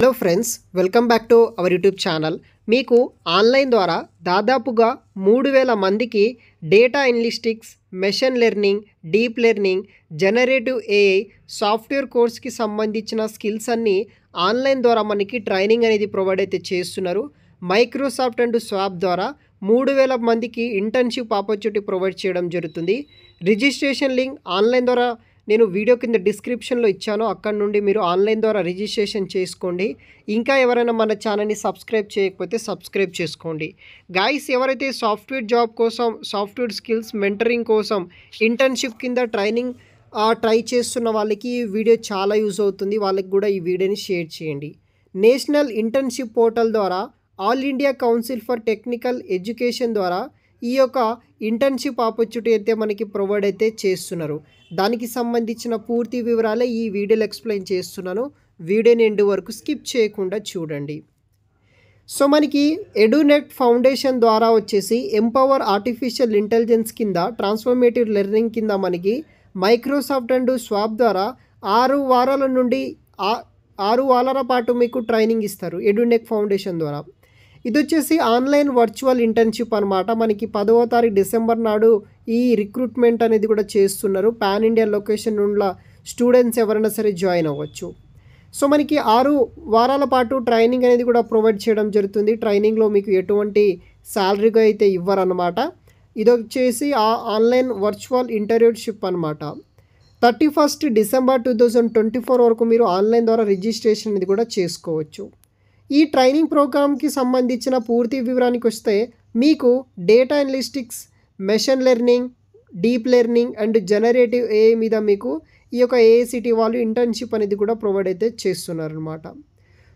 Hello friends, welcome back to our YouTube channel. మీకు online ద్వారా దాదాపుగా 3000 మందికి data analytics, machine learning, deep learning, generative AI software కోర్స్కి సంబంధించిన స్కిల్స్ అన్నీ ఆన్లైన్ ద్వారా మనకి ట్రైనింగ్ అనేది ప్రొవైడ్ అయితే చేస్తున్నారు. మైక్రోసాఫ్ట్ అండ్ స్వాప్ ద్వారా 3000 మందికి ఇంటర్న్షిప్ ఆపర్చునిటీ ప్రొవైడ్ చేయడం జరుగుతుంది. రిజిస్ట్రేషన్ లింక్ ఆన్లైన్ ద్వారా నేను వీడియో కింద డిస్క్రిప్షన్లో ఇచ్చాను. అక్కడ నుండి మీరు ఆన్లైన్ ద్వారా రిజిస్ట్రేషన్ చేసుకోండి. ఇంకా ఎవరైనా మన ఛానల్ని సబ్స్క్రైబ్ చేయకపోతే సబ్స్క్రైబ్ చేసుకోండి. గాయ్స్, ఎవరైతే సాఫ్ట్వేర్ జాబ్ కోసం, సాఫ్ట్వేర్ స్కిల్స్ మెంటరింగ్ కోసం ఇంటర్న్షిప్ కింద ట్రై చేస్తున్న వాళ్ళకి ఈ వీడియో చాలా యూజ్ అవుతుంది. వాళ్ళకి కూడా ఈ వీడియోని షేర్ చేయండి. నేషనల్ ఇంటర్న్షిప్ పోర్టల్ ద్వారా all India council for technical education ద్వారా ఈ యొక్క ఇంటర్న్షిప్ ఆపర్చునిటీ అయితే మనకి ప్రొవైడ్ అయితే చేస్తున్నారు. దానికి సంబంధించిన పూర్తి వివరాలే ఈ వీడియోలో ఎక్స్ప్లెయిన్ చేస్తున్నాను. వీడియోని ఎండ్ వరకు స్కిప్ చేయకుండా చూడండి. సో మనకి ఎడ్యునెట్ ఫౌండేషన్ ద్వారా వచ్చేసి ఎంపవర్ ఆర్టిఫిషియల్ ఇంటెలిజెన్స్ కింద ట్రాన్స్ఫర్మేటివ్ లెర్నింగ్ కింద మనకి మైక్రోసాఫ్ట్ అండ్ స్వాప్ ద్వారా 6 వారాల నుండి 6 వారాల పాటు మీకు ట్రైనింగ్ ఇస్తారు ఎడ్యునెట్ ఫౌండేషన్ ద్వారా. ఇది వచ్చేసి ఆన్లైన్ వర్చువల్ ఇంటర్న్షిప్ అనమాట. మనకి 10వ తారీఖు డిసెంబర్ నాడు ఈ రిక్రూట్మెంట్ అనేది కూడా చేస్తున్నారు. పాన్ ఇండియా లొకేషన్ ఉన్న స్టూడెంట్స్ ఎవరైనా సరే జాయిన్ అవ్వచ్చు. సో మనకి 6 వారాల పాటు ట్రైనింగ్ అనేది కూడా ప్రొవైడ్ చేయడం జరుగుతుంది. ట్రైనింగ్లో మీకు ఎటువంటి శాలరీగా అయితే ఇవ్వరనమాట. ఇది వచ్చేసి ఆన్లైన్ వర్చువల్ ఇంటర్న్షిప్ అనమాట. 31 డిసెంబర్ 2024 వరకు మీరు ఆన్లైన్ ద్వారా రిజిస్ట్రేషన్ అనేది కూడా చేసుకోవచ్చు. ఈ ట్రైనింగ్ ప్రోగ్రామ్కి సంబంధించిన పూర్తి వివరానికి వస్తే మీకు data analytics, machine learning, deep learning and generative AI మీద మీకు ఈ యొక్క ఏఐసిటీ వాళ్ళు ఇంటర్న్షిప్ అనేది కూడా ప్రొవైడ్ అయితే చేస్తున్నారు అనమాట.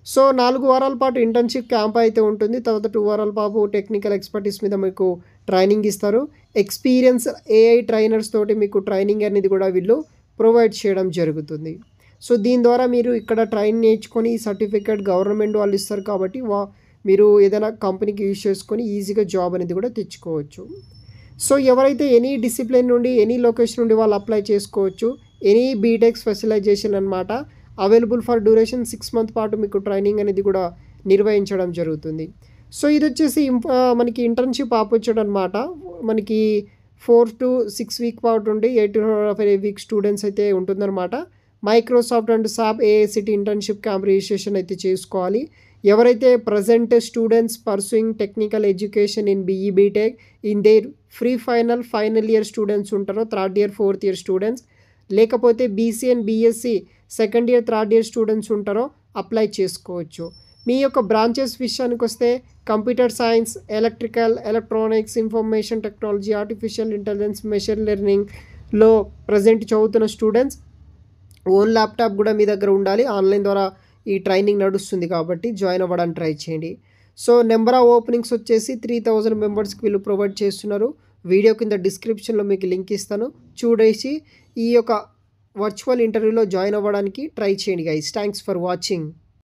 సో 4 వారాల పాటు ఇంటర్న్షిప్ క్యాంప్ అయితే ఉంటుంది. తర్వాత 2 వారాల పాటు టెక్నికల్ ఎక్స్పర్టీస్ మీద మీకు ట్రైనింగ్ ఇస్తారు. ఎక్స్పీరియన్స్ ఏఐ ట్రైనర్స్ తోటి మీకు ట్రైనింగ్ అనేది కూడా వీళ్ళు ప్రొవైడ్ చేయడం జరుగుతుంది. సో దీని ద్వారా మీరు ఇక్కడ ట్రైన్ నేర్చుకొని ఈ సర్టిఫికేట్ గవర్నమెంట్ వాళ్ళు ఇస్తారు కాబట్టి మీరు ఏదైనా కంపెనీకి యూజ్ చేసుకొని ఈజీగా జాబ్ అనేది కూడా తెచ్చుకోవచ్చు. సో ఎవరైతే ఎనీ డిసిప్లిన్ నుండి, ఎనీ లొకేషన్ నుండి వాళ్ళు అప్లై చేసుకోవచ్చు. ఎనీ బీటెక్ స్పెషలైజేషన్ అనమాట. అవైలబుల్ ఫర్ డ్యూరేషన్ 6 మంత్ పాటు మీకు ట్రైనింగ్ అనేది కూడా నిర్వహించడం జరుగుతుంది. సో ఇది వచ్చేసి మనకి ఇంటర్న్షిప్ ఆపర్చునిటీ అనమాట. మనకి 4 to 6 వీక్ పాటు ఉండి 8 to 5 వీక్ స్టూడెంట్స్ అయితే ఉంటుందన్నమాట. Microsoft and SAP AICTE internship camp registration అయితే చేసుకోవాలి. ఎవరైతే present students pursuing technical education in BE BTech in their final year students ఉంటారో, 3rd year 4th year students, లేకపోతే BC and BSc 2nd year 3rd year students ఉంటారో apply చేసుకోవచ్చు. మీ యొక్క branches విషయానికి వస్తే computer science, electrical, electronics, information technology, artificial intelligence, machine లెర్నింగ్లో present చదువుతున్న స్టూడెంట్స్ ఓన్ ల్యాప్టాప్ కూడా మీ దగ్గర ఉండాలి. ఆన్లైన్ ద్వారా ఈ ట్రైనింగ్ నడుస్తుంది కాబట్టి జాయిన్ అవ్వడానికి ట్రై చేయండి. సో నెంబర్ ఆఫ్ ఓపెనింగ్స్ వచ్చేసి 3000 మెంబర్స్కి వీళ్ళు ప్రొవైడ్ చేస్తున్నారు. వీడియో కింద డిస్క్రిప్షన్లో మీకు లింక్ ఇస్తాను, చూడేసి ఈ యొక్క వర్చువల్ ఇంటర్వ్యూలో జాయిన్ అవ్వడానికి ట్రై చేయండి గైస్. Thanks for watching.